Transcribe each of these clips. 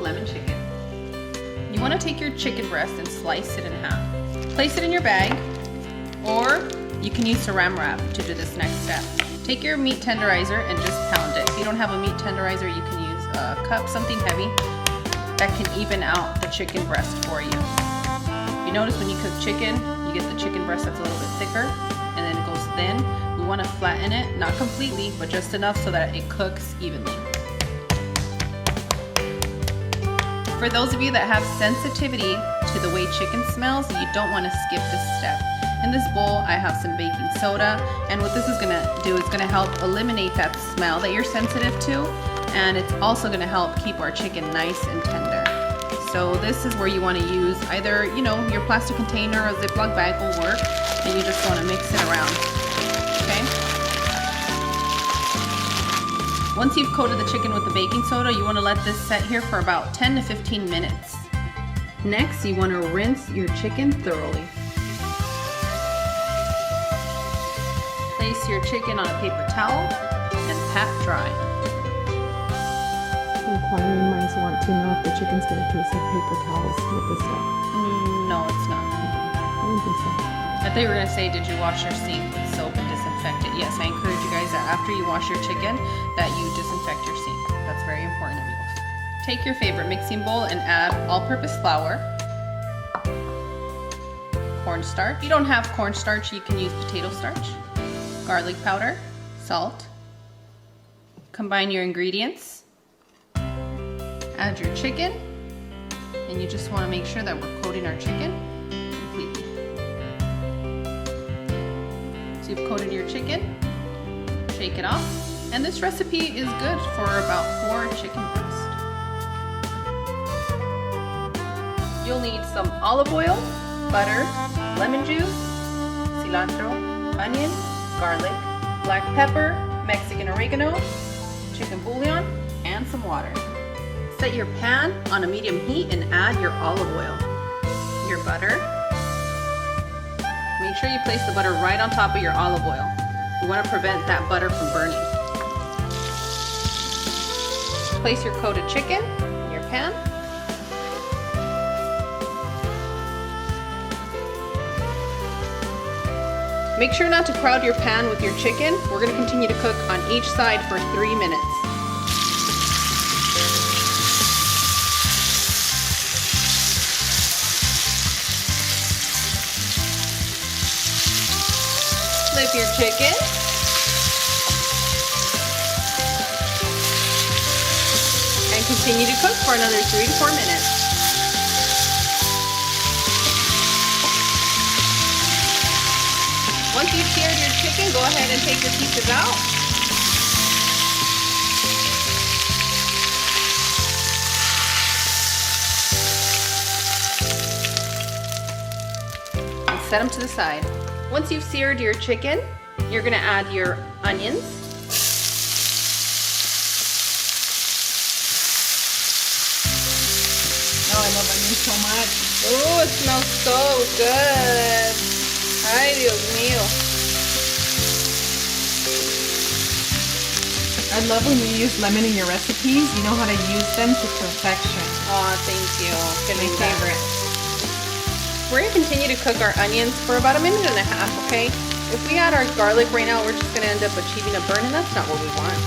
lemon chicken. You want to take your chicken breast and slice it in half. Place it in your bag, or you can use saran wrap to do this next step. Take your meat tenderizer and just pound it. If you don't have a meat tenderizer, you can use a cup, something heavy that can even out the chicken breast for you. You notice when you cook chicken, you get the chicken breast that's a little bit thicker, and then it goes thin. We want to flatten it, not completely, but just enough so that it cooks evenly. For those of you that have sensitivity to the way chicken smells, you don't want to skip this step. In this bowl, I have some baking soda, and what this is going to do is going to help eliminate that smell that you're sensitive to, and it's also going to help keep our chicken nice and tender. So this is where you want to use either, your plastic container or a Ziploc bag will work, and you just want to mix it around, okay? Once you've coated the chicken with the baking soda, you want to let this set here for about 10 to 15 minutes. Next, you want to rinse your chicken thoroughly. Place your chicken on a paper towel and pat dry. Inquiring minds want to know if the chicken's going to taste like paper towels with this stuff. No, it's not. I don't think so. I thought you were going to say, did you wash your sink with soap and disinfect it? Yes, I encourage you guys that after you wash your chicken, that you disinfect your sink. That's very important, amigos. Take your favorite mixing bowl and add all-purpose flour, cornstarch. If you don't have cornstarch, you can use potato starch, garlic powder, salt. Combine your ingredients. Add your chicken, and you just want to make sure that we're coating our chicken completely. So you've coated your chicken, shake it off, and this recipe is good for about 4 chicken breasts. You'll need some olive oil, butter, lemon juice, cilantro, onion, garlic, black pepper, Mexican oregano, chicken bouillon, and some water. Set your pan on a medium heat and add your olive oil, your butter. Make sure you place the butter right on top of your olive oil. You want to prevent that butter from burning. Place your coated chicken in your pan. Make sure not to crowd your pan with your chicken. We're going to continue to cook on each side for 3 minutes. Flip your chicken. And continue to cook for another 3 to 4 minutes. Once you've seared your chicken, go ahead and take your pieces out. And set them to the side. Once you've seared your chicken, you're going to add your onions. Oh, I love onions so much. Oh, it smells so good. Ay, Dios mío. I love when you use lemon in your recipes. You know how to use them to perfection. Oh, thank you. My favorite. We're going to continue to cook our onions for about 1.5 minutes, okay? If we add our garlic right now, we're just going to end up achieving a burn, and that's not what we want.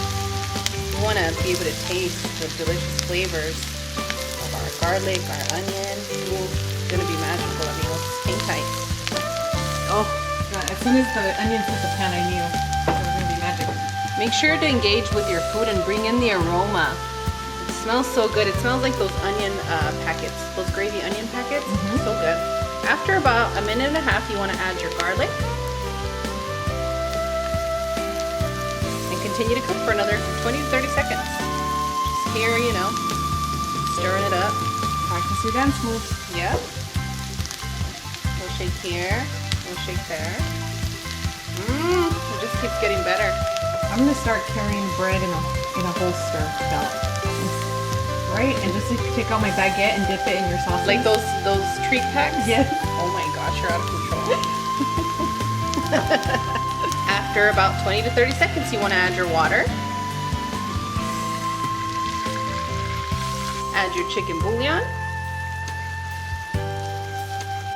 We want to be able to taste the delicious flavors of our garlic, our onion. Ooh, it's going to be magical, amigos. Hang tight. Oh, God. As soon as the onions hit the pan, I knew it was going to be magic. Make sure to engage with your food and bring in the aroma. It smells so good. It smells like those onion packets, those gravy onion packets. So good. After about 1.5 minutes, you want to add your garlic. And continue to cook for another 20 to 30 seconds. Just here, stirring it up. Practice your dance moves. Yep. We'll shake here. We'll shake there. It just keeps getting better. I'm going to start carrying bread in a holster belt. Right? And just take out my baguette and dip it in your sausage. Like those treat packs? Yes. Oh my gosh, you're out of control. After about 20 to 30 seconds, you want to add your water. Add your chicken bouillon,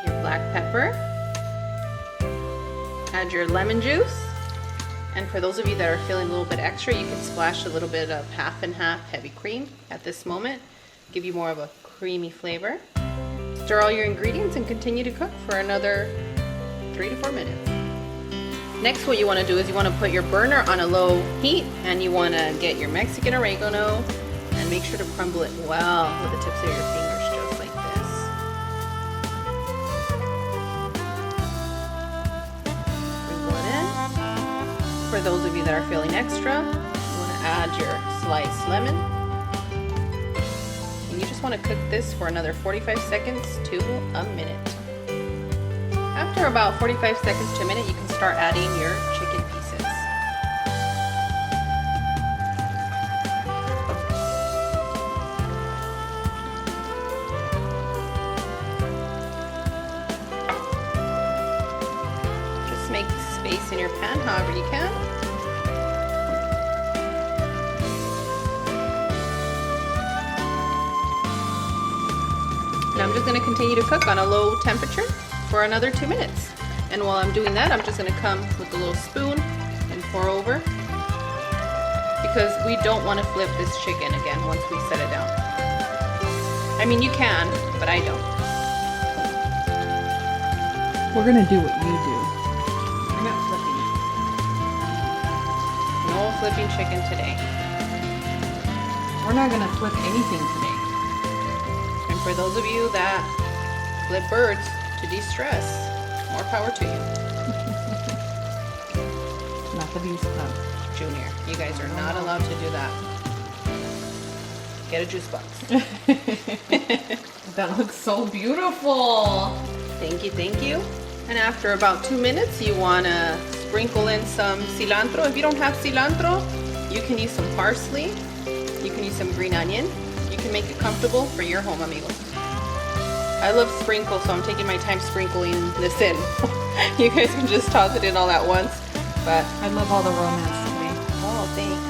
your black pepper, add your lemon juice, and for those of you that are feeling a little bit extra, you can splash a little bit of half and half heavy cream at this moment, give you more of a creamy flavor. Stir all your ingredients and continue to cook for another 3 to 4 minutes. Next, what you want to do is you want to put your burner on a low heat, and you want to get your Mexican oregano and make sure to crumble it well with the tips of your fingers, just like this. Sprinkle it in. For those of you that are feeling extra, you want to add your sliced lemon. And you just want to cook this for another 45 seconds to a minute. After about 45 seconds to a minute, you can start adding your chicken pieces. Just make space in your pan however you can. And I'm just going to continue to cook on a low temperature for another 2 minutes. And while I'm doing that, I'm just going to come with a little spoon and pour over, because we don't want to flip this chicken again once we set it down. I mean, you can, but I don't. We're gonna do what you do. We're not flipping it. No flipping chicken today. We're not gonna flip anything today. And for those of you that flip birds to de-stress, more power to you. Not the Bees Club. Junior, you guys are not allowed to do that. Get a juice box. That looks so beautiful. Thank you, thank you. And after about 2 minutes, you want to sprinkle in some cilantro. If you don't have cilantro, you can use some parsley. You can use some green onion. You can make it comfortable for your home, amigos. I love sprinkle, so I'm taking my time sprinkling this in. You guys can just toss it in all at once. But I love all the romance today. oh, thanks.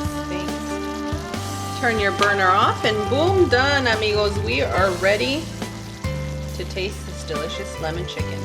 Turn your burner off, and boom, done, amigos. We are ready to taste this delicious lemon chicken.